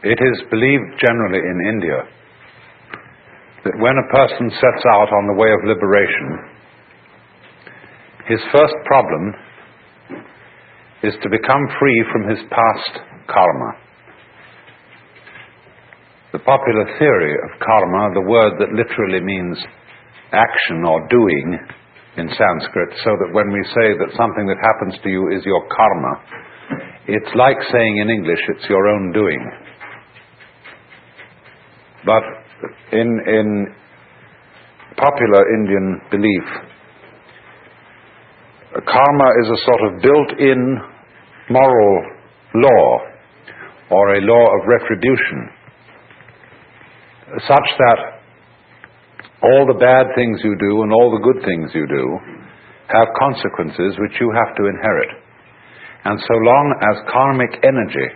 It is believed generally in India that when a person sets out on the way of liberation, his first problem is to become free from his past karma. The popular theory of karma, the word that literally means action or doing in Sanskrit, so that when we say that something that happens to you is your karma, it's like saying in English, it's your own doing. But in popular Indian belief, karma is a sort of built-in moral law, or a law of retribution, such that all the bad things you do and all the good things you do have consequences which you have to inherit. And so long as karmic energy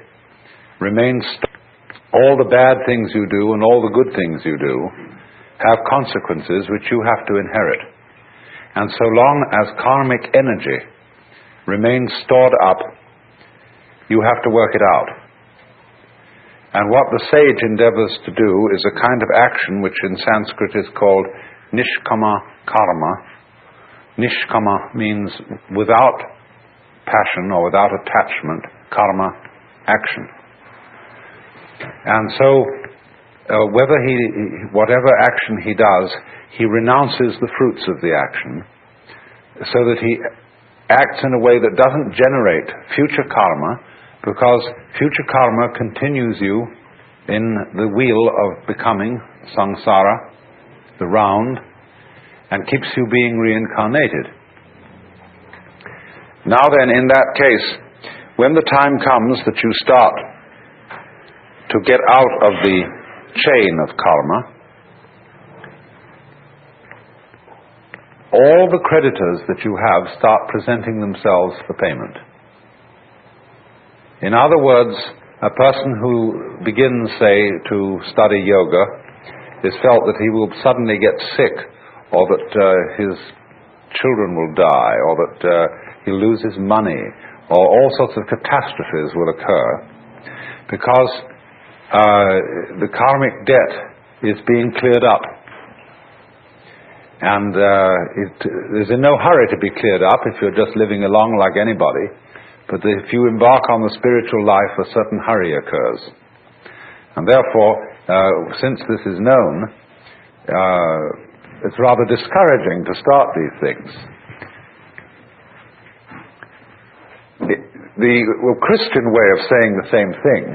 remains, all the bad things you do and all the good things you do have consequences which you have to inherit. And so long as karmic energy remains stored up, you have to work it out. And what the sage endeavors to do is a kind of action which in Sanskrit is called nishkama karma. Nishkama means without passion or without attachment, karma, action. And so whatever action he does, he renounces the fruits of the action, so that he acts in a way that doesn't generate future karma, because future karma continues you in the wheel of becoming, samsara, the round, and keeps you being reincarnated. Now then, in that case, when the time comes that you start to get out of the chain of karma, all the creditors that you have start presenting themselves for payment. In other words, a person who begins, say, to study yoga is felt that he will suddenly get sick, or that his children will die, or that he'll lose his money, or all sorts of catastrophes will occur, because the karmic debt is being cleared up. And it is in no hurry to be cleared up if you're just living along like anybody. But if you embark on the spiritual life, a certain hurry occurs. And therefore, since this is known, it's rather discouraging to start these things. The Christian way of saying the same thing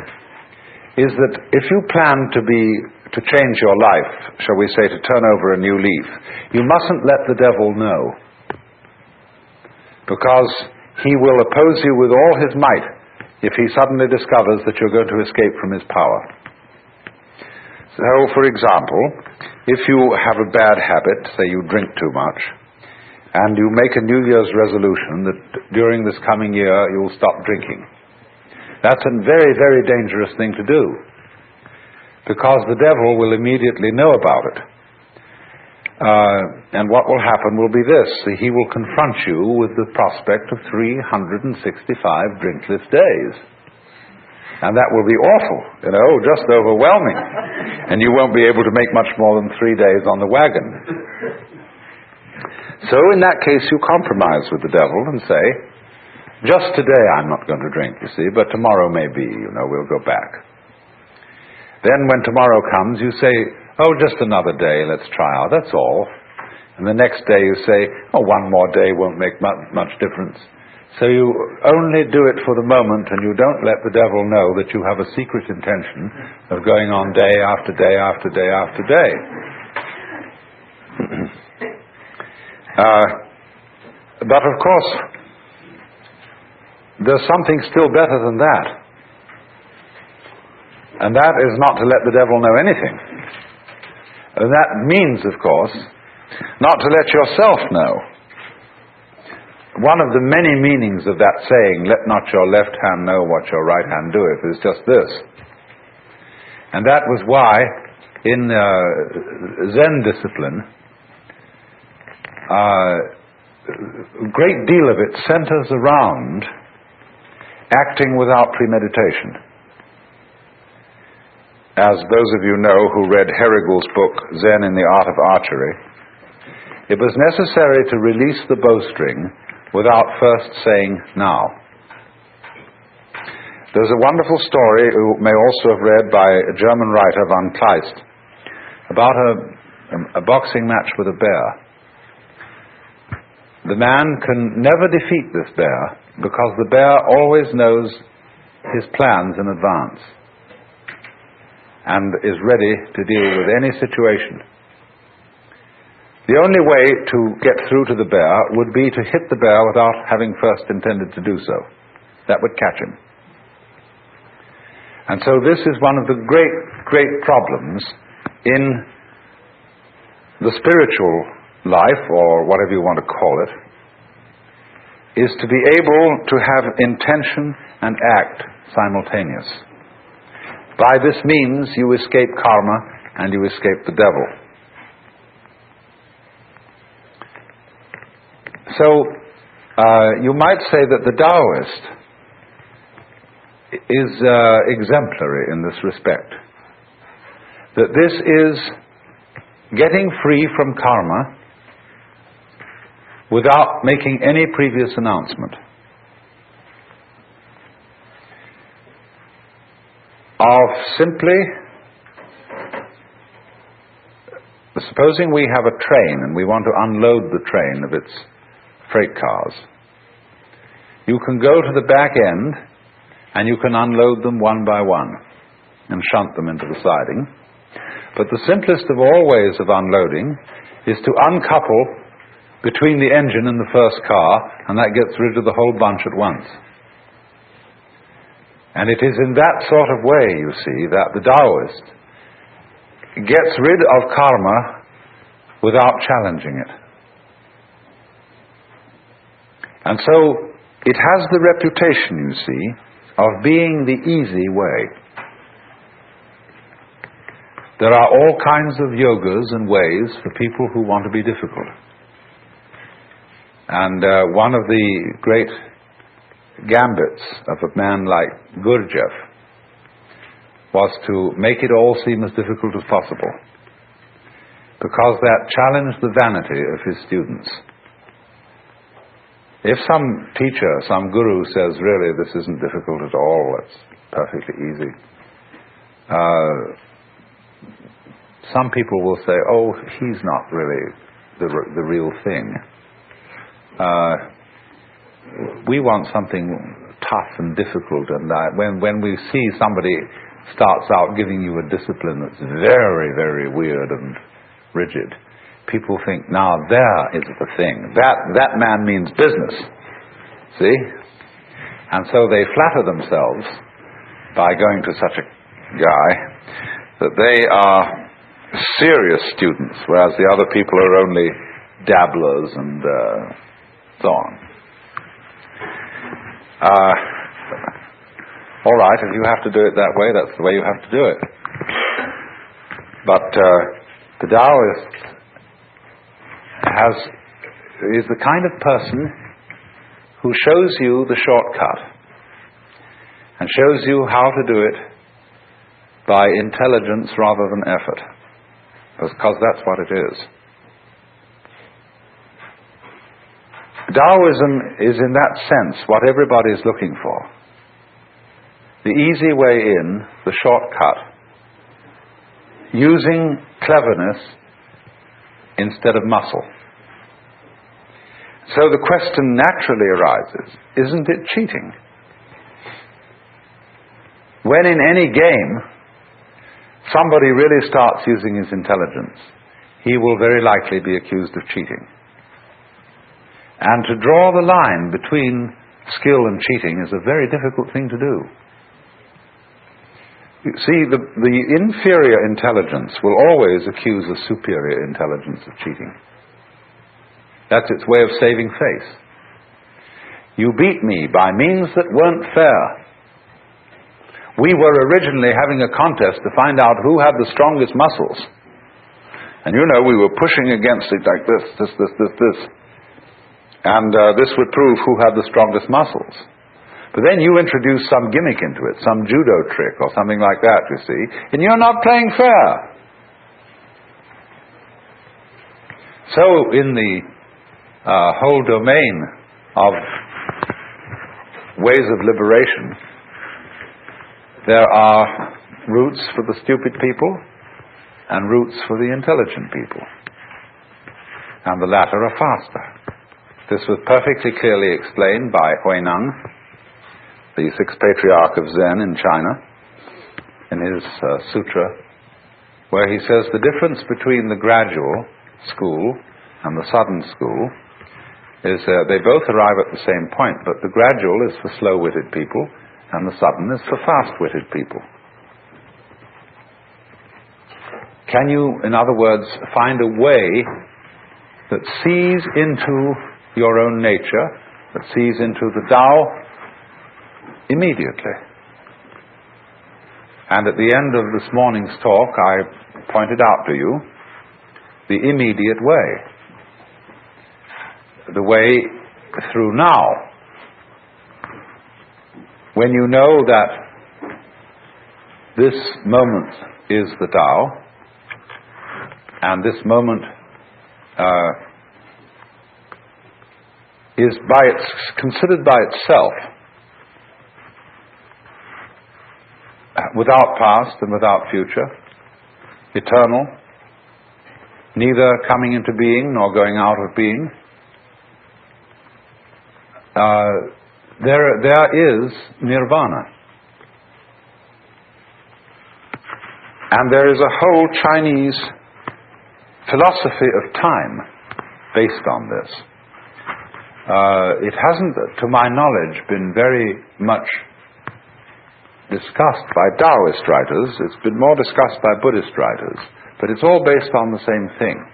is that if you plan to change your life, shall we say, to turn over a new leaf, you mustn't let the devil know, because he will oppose you with all his might if he suddenly discovers that you're going to escape from his power. So, for example, if you have a bad habit, say you drink too much, and you make a New Year's resolution that during this coming year you'll stop drinking, that's a very, very dangerous thing to do, because the devil will immediately know about it. And what will happen will be this: he will confront you with the prospect of 365 drinkless days. And that will be awful, just overwhelming. And you won't be able to make much more than 3 days on the wagon. So in that case, you compromise with the devil and say, just today I'm not going to drink, you see, but tomorrow maybe, we'll go back. Then when tomorrow comes, you say, oh, just another day, let's try out, that's all. And the next day you say, oh, one more day won't make much difference. So you only do it for the moment, and you don't let the devil know that you have a secret intention of going on day after day after day after day. But of course, there's something still better than that. And that is not to let the devil know anything. And that means, of course, not to let yourself know. One of the many meanings of that saying, let not your left hand know what your right hand doeth, is just this. And that was why in Zen discipline, a great deal of it centers around acting without premeditation. as those of you know who read Herrigel's book, Zen in the Art of Archery, it was necessary to release the bowstring without first saying now. There's a wonderful story you may also have read by a German writer, von Kleist, about a boxing match with a bear. The man can never defeat this bear because the bear always knows his plans in advance and is ready to deal with any situation. The only way to get through to the bear would be to hit the bear without having first intended to do so. That would catch him. And so this is one of the great, great problems in the spiritual life, or whatever you want to call it, is to be able to have intention and act simultaneous. By this means you escape karma and you escape the devil. So you might say that the Taoist is exemplary in this respect. That this is getting free from karma without making any previous announcement. Of simply, supposing we have a train and we want to unload the train of its freight cars, you can go to the back end and you can unload them one by one and shunt them into the siding. But the simplest of all ways of unloading is to uncouple between the engine and the first car, and that gets rid of the whole bunch at once. And it is in that sort of way, you see, that the Taoist gets rid of karma without challenging it. And so it has the reputation, you see, of being the easy way. There are all kinds of yogas and ways for people who want to be difficult. And one of the great gambits of a man like Gurdjieff was to make it all seem as difficult as possible, because that challenged the vanity of his students. If some teacher, some guru says, really, this isn't difficult at all, it's perfectly easy, some people will say, oh, he's not really the real thing. We want something tough and difficult, and when we see somebody starts out giving you a discipline that's very, very weird and rigid, people think, now there is the thing. That man means business. See? And so they flatter themselves by going to such a guy that they are serious students, whereas the other people are only dabblers and so on. All right, if you have to do it that way, that's the way you have to do it. But the Taoist is the kind of person who shows you the shortcut and shows you how to do it by intelligence rather than effort, because that's what it is. Taoism is in that sense what everybody is looking for. The easy way in, the shortcut, using cleverness instead of muscle. So the question naturally arises, isn't it cheating? When in any game somebody really starts using his intelligence, he will very likely be accused of cheating. And to draw the line between skill and cheating is a very difficult thing to do. You see, the inferior intelligence will always accuse the superior intelligence of cheating. That's its way of saving face. You beat me by means that weren't fair. We were originally having a contest to find out who had the strongest muscles. And you know, we were pushing against it like this. And this would prove who had the strongest muscles. But then you introduce some gimmick into it, some judo trick or something like that, you see, and you're not playing fair. So in the whole domain of ways of liberation, there are routes for the stupid people and routes for the intelligent people. And the latter are faster. This was perfectly clearly explained by Huineng, the sixth patriarch of Zen in China, in his sutra, where he says the difference between the gradual school and the sudden school is they both arrive at the same point, but the gradual is for slow-witted people and the sudden is for fast-witted people. Can you, in other words, find a way that sees into your own nature, that sees into the Tao immediately? And at the end of this morning's talk, I pointed out to you the immediate way, the way through now. When you know that this moment is the Tao, and this moment is considered by itself, without past and without future, eternal, neither coming into being nor going out of being, there is nirvana. And there is a whole Chinese philosophy of time based on this. It hasn't, to my knowledge, been very much discussed by Taoist writers. It's been more discussed by Buddhist writers, but it's all based on the same thing.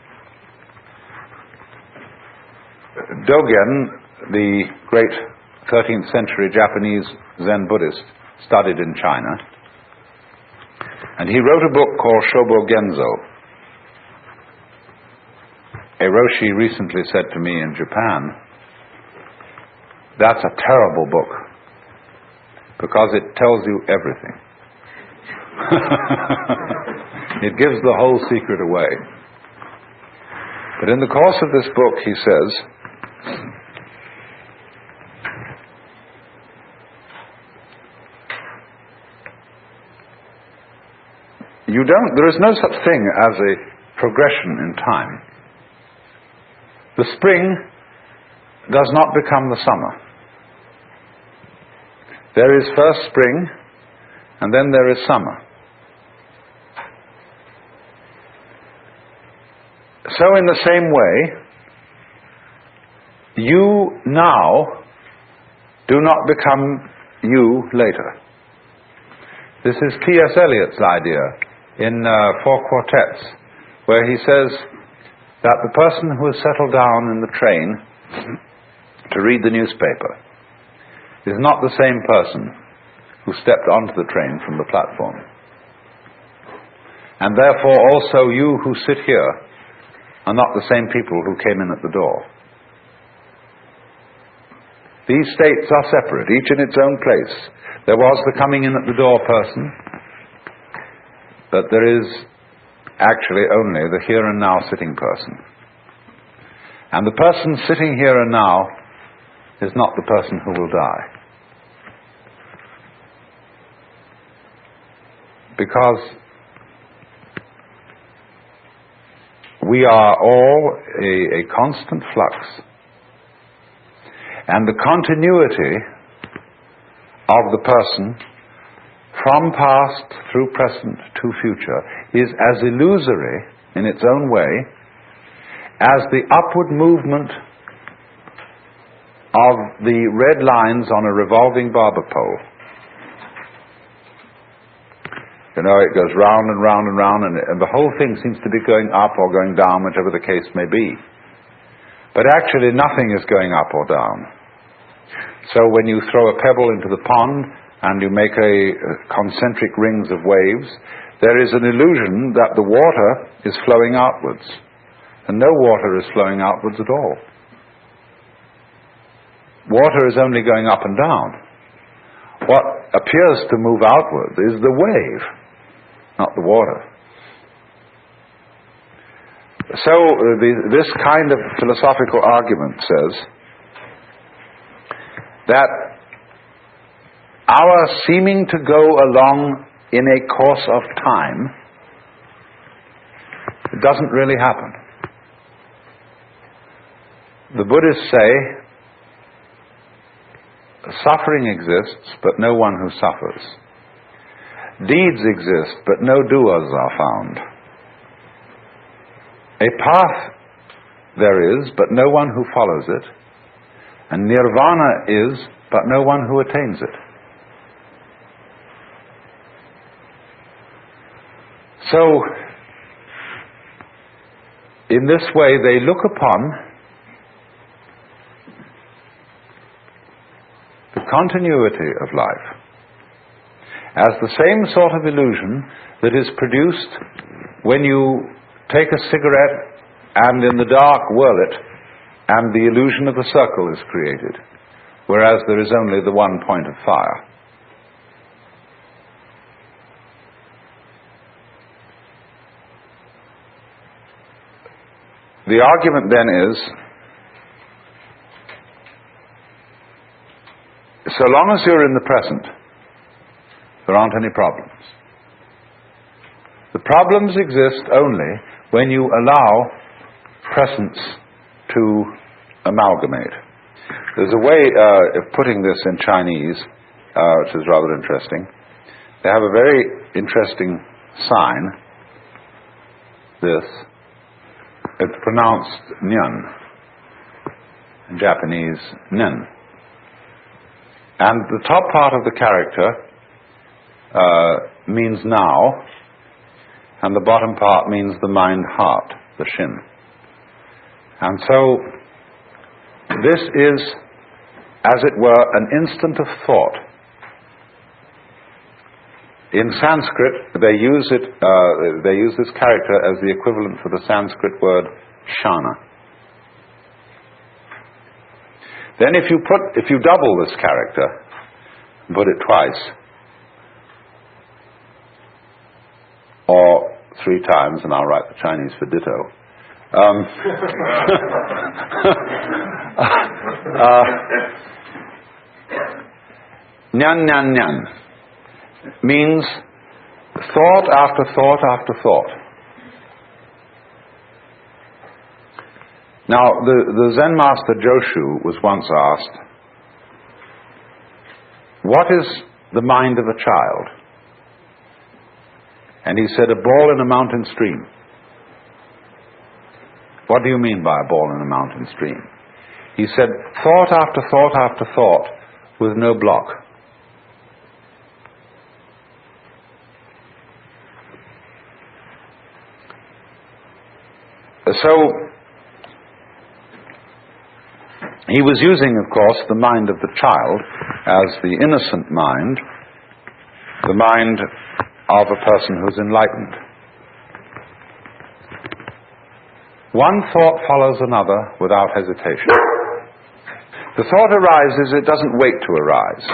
Dogen, the great 13th century Japanese Zen Buddhist, studied in China, and he wrote a book called Shobo Genzo. A Roshi recently said to me in Japan, "That's a terrible book, because it tells you everything." It gives the whole secret away. But in the course of this book, he says, there is no such thing as a progression in time. The spring does not become the summer. There is first spring, and then there is summer. So in the same way, you now do not become you later. This is T.S. Eliot's idea in Four Quartets, where he says that the person who has settled down in the train to read the newspaper is not the same person who stepped onto the train from the platform. And therefore also you who sit here are not the same people who came in at the door. These states are separate, each in its own place. There was the coming in at the door person, but there is actually only the here and now sitting person. And the person sitting here and now is not the person who will die. Because we are all a constant flux. And the continuity of the person from past through present to future is as illusory in its own way as the upward movement of the red lines on a revolving barber pole. You know, it goes round and round and round, and the whole thing seems to be going up or going down, whichever the case may be. But actually nothing is going up or down. So when you throw a pebble into the pond and you make a concentric rings of waves, there is an illusion that the water is flowing outwards. And no water is flowing outwards at all. Water is only going up and down. what appears to move outward is the wave, not the water. So this kind of philosophical argument says that our seeming to go along in a course of time, it doesn't really happen. The Buddhists say suffering exists, but no one who suffers. Deeds exist, but no doers are found. A path there is, but no one who follows it. And nirvana is, but no one who attains it. So, in this way, they look upon the continuity of life as the same sort of illusion that is produced when you take a cigarette and in the dark whirl it, and the illusion of a circle is created, whereas there is only the one point of fire. The argument then is, so long as you're in the present, there aren't any problems. The problems exist only when you allow presence to amalgamate. There's a way of putting this in Chinese, which is rather interesting. They have a very interesting sign, this. It's pronounced nyan, in Japanese, nen. And the top part of the character means now, and the bottom part means the mind-heart, the shin. And so, this is, as it were, an instant of thought. In Sanskrit, they use this character as the equivalent for the Sanskrit word shana. Then if you double this character, put it twice, or 3 times, and I'll write the Chinese for ditto. Nyan, nyan, nyan means thought after thought after thought. Now, the Zen master Joshu was once asked, what is the mind of a child? And he said, a ball in a mountain stream. What do you mean by a ball in a mountain stream? He said, thought after thought after thought with no block. So, he was using, of course, the mind of the child as the innocent mind, the mind of a person who's enlightened. One thought follows another without hesitation. The thought arises, it doesn't wait to arise.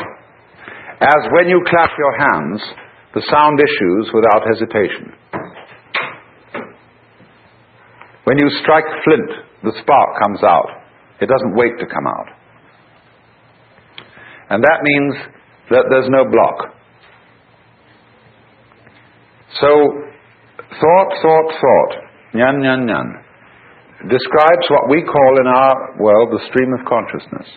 As when you clap your hands, the sound issues without hesitation. When you strike flint, the spark comes out. It doesn't wait to come out. And that means that there's no block. So, thought, nyan, nyan, nyan, describes what we call in our world the stream of consciousness.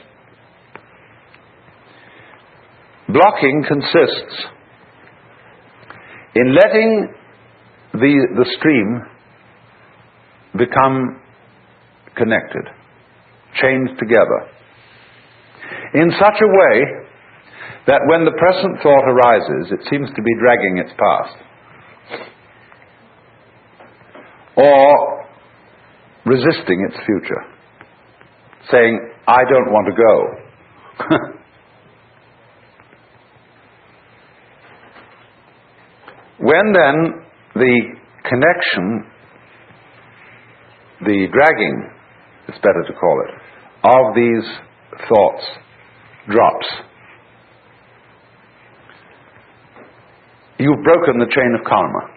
Blocking consists in letting the stream become connected, chained together, in such a way that when the present thought arises, it seems to be dragging its past, or resisting its future, saying, I don't want to go. When then the connection, the dragging, it's better to call it, of these thoughts drops, you've broken the chain of karma.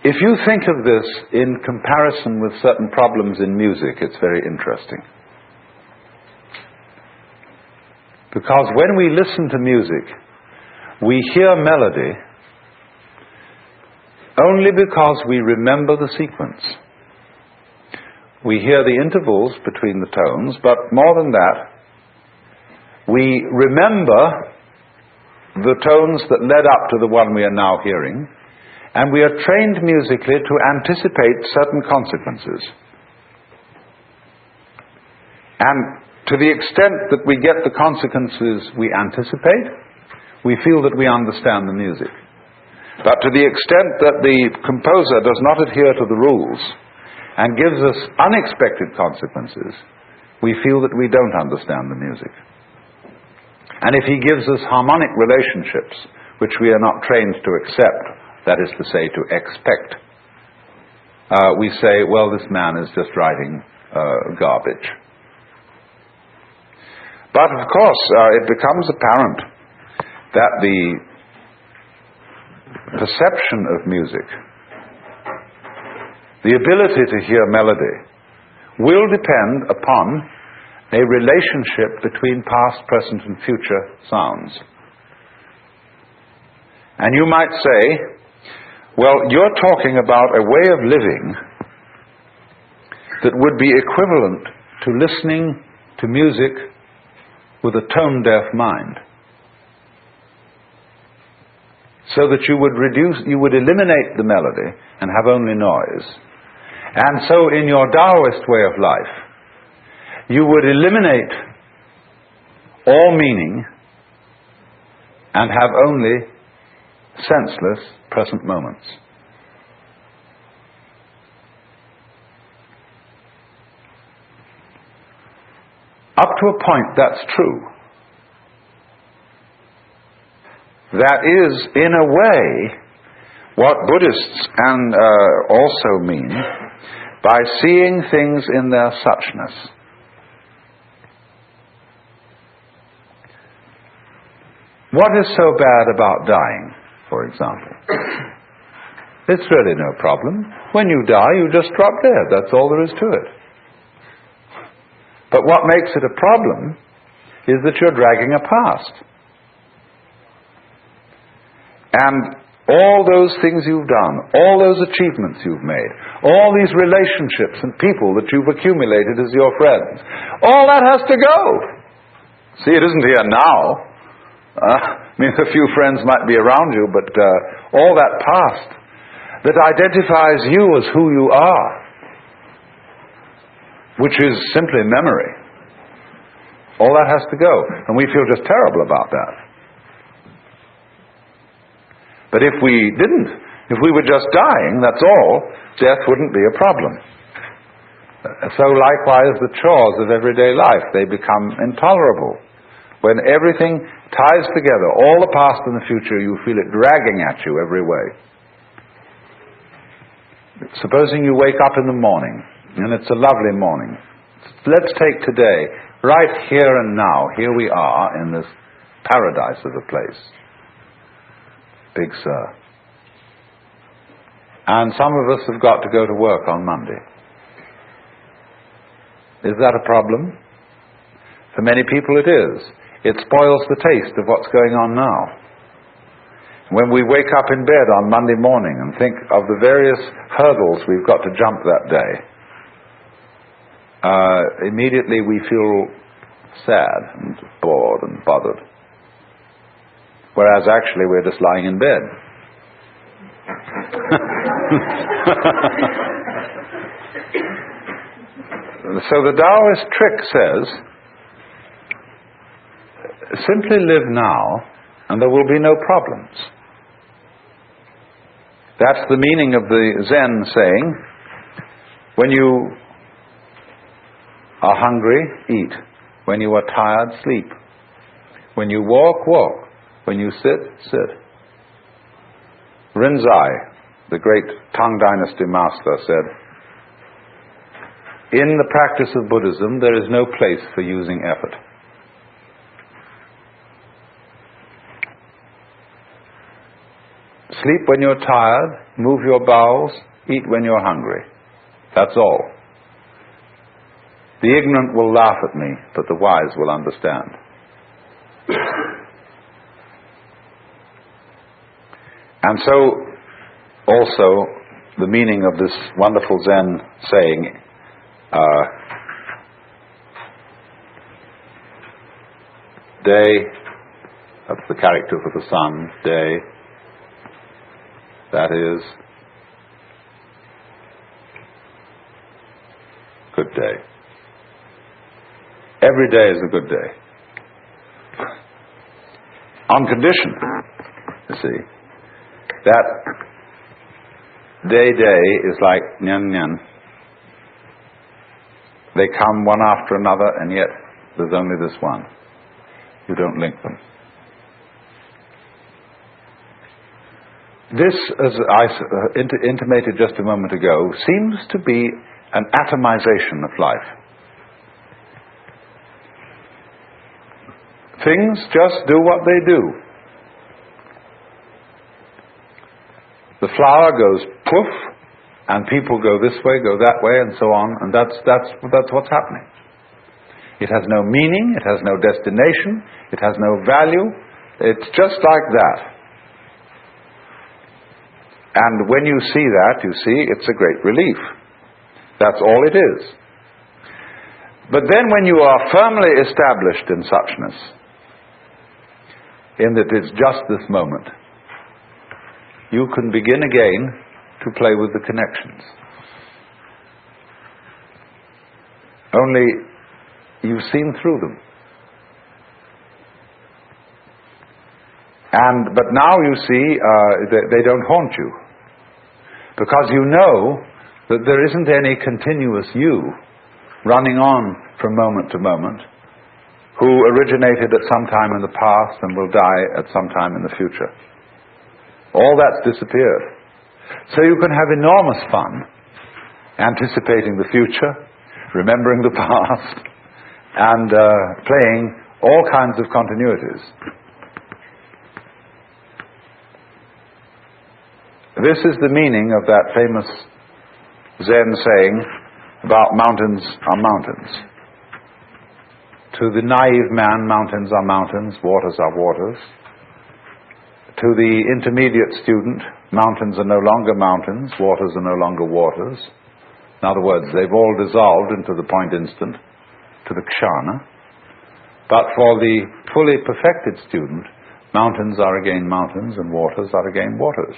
If you think of this in comparison with certain problems in music, it's very interesting. Because when we listen to music, we hear melody only because we remember the sequence. We hear the intervals between the tones, but more than that, we remember the tones that led up to the one we are now hearing, and we are trained musically to anticipate certain consequences. And to the extent that we get the consequences we anticipate, we feel that we understand the music. But to the extent that the composer does not adhere to the rules and gives us unexpected consequences, we feel that we don't understand the music. And if he gives us harmonic relationships, which we are not trained to accept, that is to say, to expect, we say, well, this man is just writing garbage. But of course, it becomes apparent that the perception of music, the ability to hear melody, will depend upon a relationship between past, present, and future sounds. And you might say, well, you're talking about a way of living that would be equivalent to listening to music with a tone-deaf mind. So that you would eliminate the melody and have only noise. And so in your Taoist way of life, you would eliminate all meaning and have only senseless present moments. Up to a point, that's true. That is, in a way, what Buddhists also mean by seeing things in their suchness. What is so bad about dying, for example? It's really no problem. When you die, you just drop dead. That's all there is to it. But what makes it a problem is that you're dragging a past. And all those things you've done, all those achievements you've made, all these relationships and people that you've accumulated as your friends, all that has to go. See, it isn't here now. I mean, a few friends might be around you, but all that past that identifies you as who you are, which is simply memory, all that has to go. And we feel just terrible about that. But if we didn't, if we were just dying, that's all, death wouldn't be a problem. So likewise, the chores of everyday life, they become intolerable. When everything ties together, all the past and the future, you feel it dragging at you every way. Supposing you wake up in the morning, and it's a lovely morning. Let's take today, right here and now. Here we are in this paradise of a place. Big Sur. And some of us have got to go to work on Monday. Is that a problem? For many people it is. It spoils the taste of what's going on now. When we wake up in bed on Monday morning and think of the various hurdles we've got to jump that day, immediately we feel sad and bored and bothered. Whereas actually we're just lying in bed. So the Taoist trick says, simply live now and there will be no problems. That's the meaning of the Zen saying, when you are hungry, eat. When you are tired, sleep. When you walk, walk. When you sit, sit. Rinzai, the great Tang Dynasty master, said, in the practice of Buddhism, there is no place for using effort. Sleep when you're tired, move your bowels, eat when you're hungry. That's all. The ignorant will laugh at me, but the wise will understand. And so, also, the meaning of this wonderful Zen saying, day, that's the character for the sun, day, that is, good day. Every day is a good day. On condition, you see, that day is like nyan nyan. They come one after another, and yet there's only this one. You don't link them. This, as I intimated just a moment ago, seems to be an atomization of life. Things just do what they do. The flower goes poof, and people go this way, go that way, and so on, and that's what's happening. It has no meaning, it has no destination, it has no value. It's just like that. And when you see that, you see it's a great relief. That's all it is. But then when you are firmly established in suchness, in that it's just this moment, you can begin again to play with the connections. Only you've seen through them. But now you see they don't haunt you. Because you know that there isn't any continuous you running on from moment to moment, who originated at some time in the past and will die at some time in the future. All that's disappeared. So you can have enormous fun anticipating the future, remembering the past, and playing all kinds of continuities. This is the meaning of that famous Zen saying about mountains are mountains. To the naive man, mountains are mountains, waters are waters. To the intermediate student, mountains are no longer mountains, waters are no longer waters. In other words, they've all dissolved into the point instant, to the kshana. But for the fully perfected student, mountains are again mountains and waters are again waters.